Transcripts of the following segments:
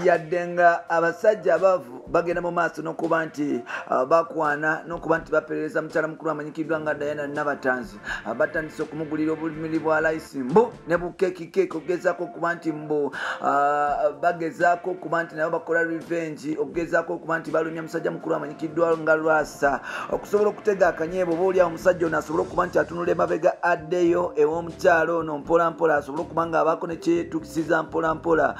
yaddenga abasajja bavu bagenda mu maaso n'okuba nti bakwana n'okuba nti baperereza mukyala mukulu amanyikiddwa nga Diana Nabatanzi batandise okumugulira obumuli bwa layisi mbu ne bukeekikeeki okugezaako okuba nti mbu bagezaako okuba nti nabo bakola revenge okugezaako okuba nti balumya musajja mukulu amanyikiddwa nga Lwasa okusobola okutega akanyeebo oba awo omusajja ono asobole okuba nti atunula emabega addeyo ew'omukyalo ono mpolampola asobole okuba nga abaako ne kyeyeetukisiza mpolampola.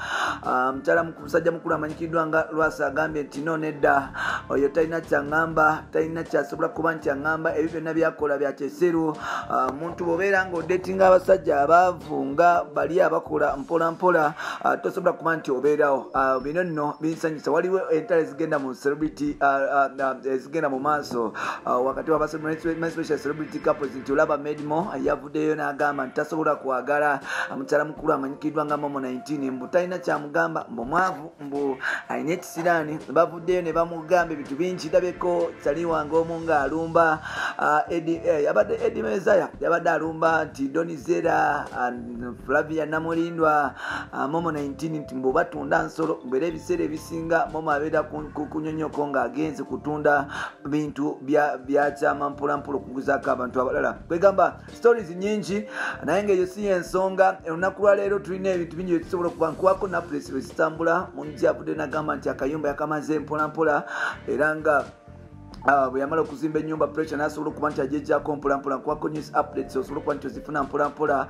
Musajja mukulu amanyikiddwa nga Lwasa agambye nti no nedda oyo talina kyaŋŋamba talina kyasobola kuba nti aŋŋamba ebyo byonna byakola bya kyeseru. Omuntu bw'obeera ng'odeetinga abasajja abaavu nga bali abakola mpolampola tosobola kuba nti obeerawo. Bino nno binsanyusa. Waliwo entalo ezigenda mu celebrity ezigenda mu maaso wakati wa special celebrity couples nti olaba Medmo yavuddeyo n'agamba nti tasobola kwagala mukyala mukulu amanyikiddwa nga Momo 19 mbu talina kyamugamba mbu mwavu mbu alina ekisiraani. Bavuddeyo ne bamugamba ebintu bingi ndabeko sali wange omu ng'alumba yabadde Eddie Mezaya yabadde alumba nti Donizera Flavia Namulindwa Momo 19 nti mbu batunda nsolo mbere ebiseera ebisinga Momo abeera kunyonyoko ng'agenze kutunda bintu bya kyama mpolampola okuguzaako abantu abalala. Kwegamba stories nyingi naye ng'eyo si y'ensonga. Olunaku lwa leero tulina ebintu bingi bye tusobola okubankuwako na press bwe zitambula. Mungi avudde n'agamba nti akayumba yakamaze mpolampola era nga bwe yamala okuzimba ennyumba pressure n'asobola okuba nti agyejjaako mpolampola nkuwako news updates osobola okuba nti ozifuna mpolampola.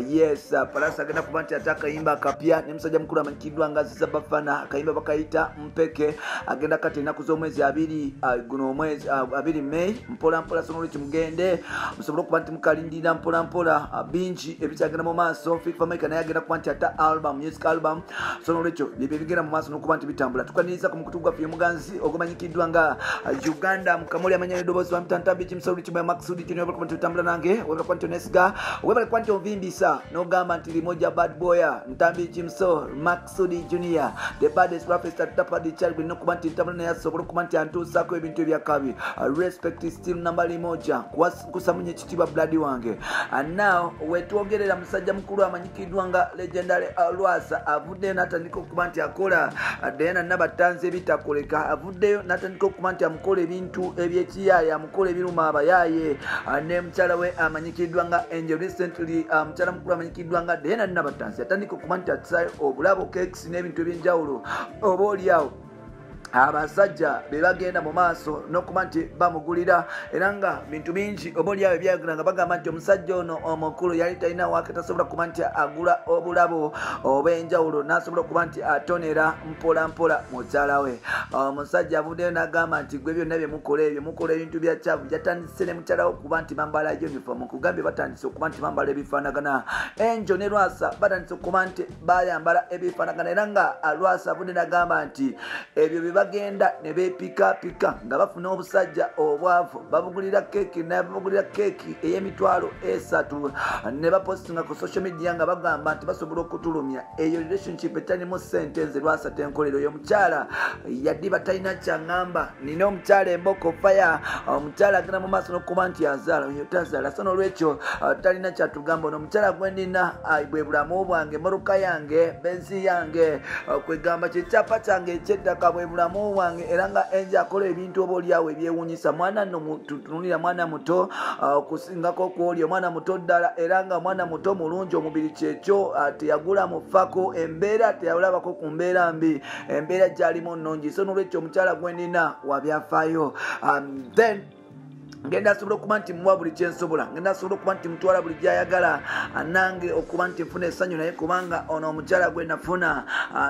Yes, Palasa agenda kuba nti ate akayimba akapya ne musajja mukulu amanyikiddwa nga Aziza Bafana akayimba bakayita Mpeke agenda kati ennaku z'omwezi 2 guno omwezi 2 May mpolampola. So n'olwekyo mugende musobole okuba nti mukalindira mpolampola bingi ebikyagenda mu maaso. FIFA Maker naye agenda kuba nti ate music album. So n'olwekyo byebyo bigenda mu maaso n'okuba nti bitambula. Tukaniriza ku mukutu gwaffe omuganzi ogumanyikiddwa nga Uganda mukamuli amanyane dobozi wa mtantambi chimsauri chimba Maksudi Junior webale kwa tutambula nange webale kwa Nesga webale kwa Vimbisa no gamba ntili moja bad boy ntambi chimso Maksudi Junior the baddest rapper start tapa di charbi no kubanti ntambula na yaso bolo kubanti antu sako ebintu byakabi respect is still nambali moja kusamunye chitiba bloody wange. And now wetuogerera musajja mukulu amanyikiddwa nga legendary Lwasa avudde natandika okubanti akola Diana Nabatanzi bitakoleka avuddeyo natandika okubanti amukola ebintu ebyekiyaya amukola ebiruma abayaye ne mukyala we amanyikiddwa nga Angel recently mukyala mukulu amanyikiddwa nga Diana Nabatanzi atandika okuba nti atisayo obulabo cakes n'ebintu ebyenjawulo oba oliawo abasajja be bagenda mu maaso n'okuba nti bamugulira era nga bintu bingi oba oliawo ebyayogera nga bagamba nti omusajja ono omukulu yali talina waake tasobola kuba nti agula obulabo oba enjawulo n'asobola okuba nti atonera mpolampola mukyala we. Omusajja avuddeyo n'agamba nti gwe byonna bye mukola ebintu bya kyavu yatandise ne mukyala we okuba nti bambala uniform kugambye batandise okuba nti bambala ebifaanagana. Angel ne Lwasa batandise okuba nti bayambala ebifaanagana era nga Lwasa avudde n'agamba nti ebyo bagenda ne beepika nga bafuna obusajja obwavu babugulira keeki ey'emitwalo 3 ne bapostinga ku social media nga bagamba nti basobola okutulumya eyo relationship etalimu ssente. Nze Lwasa tenkolero oyo mukyala yaddiba talina kyaŋŋamba nina omukyala emboko fire omukyala agenda mu maaso n'okuba nti azaala oyo tazaala. So n'olwekyo talina kyatugamba ono omukyala gwe nina bwe bulamu bwange mmotoka yange benzi yange kwegamba kyekyapa kyange ekyettaka bwe bulamu wange era nga enja akola ebintu oba oliawo ebyewunyisa. Mwana nno tutunulira mwana muto okusingako okwoli omwana muto ddala era nga mwana muto mulungi omubiri kyekyo teyagula mufako embeera teyalabako ku mbeera mbi embeera gyalimu nnungi. So n'olwekyo omukyala gwe nina wabyafaayo. Then ngenda asobola okuba nti muwa buli kyensobola ngenda asobola okuba nti mutwala buli gyayagala nange okuba nti nfuna essanyu naye kubanga ono omukyala gwe nafuna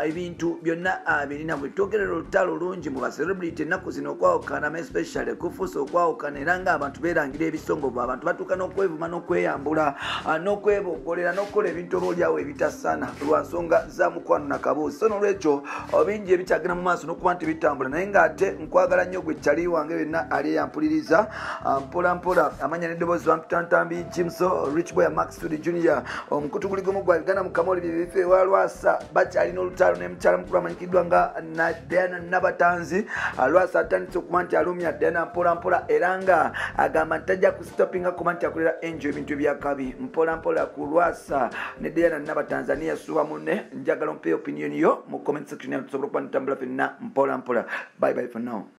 ebintu byonna birina bwe twogerera olutalo olungi mu bacelebrity ennaku zino okwawukana especially kufuusa okwawukana era nga abantu beerangira ebisongovu abantu batuuka n'okwevuma n'okweyambula n'okweboggolera n'okukola ebintu obaoliawo ebitasaana lwa nsonga za mukwano na kabuuzi. So n'olwekyo bingi ebikyagenda mu maaso n'okuba nti bitambula naye ng'ate nkwagala nnyo gwe kyali wange byonna ali eyampuliriza mpola mpola amanya n'eddoboozi Wampita Jimso Rich Boy Max Tudi Junior omukutu guli gumu gwa Uganda mu Kamoli bibife wa Lwasa bakyalina olutalo ne mukyala mukulu amanyikiddwa nga Diana Nabatanzi Lwasa atandise okuba nti alumya Diana mpola mpola era nga agamba ntajja kustopinga kuba nti akolera Angel ebintu ebyakabi mpola mpola ku Lwasa ne Diana Nabatanzania suba munne njagala mpe opinion yo mu comment section ya tusobola okuba ntambula fenna mpola mpola bye bye for now.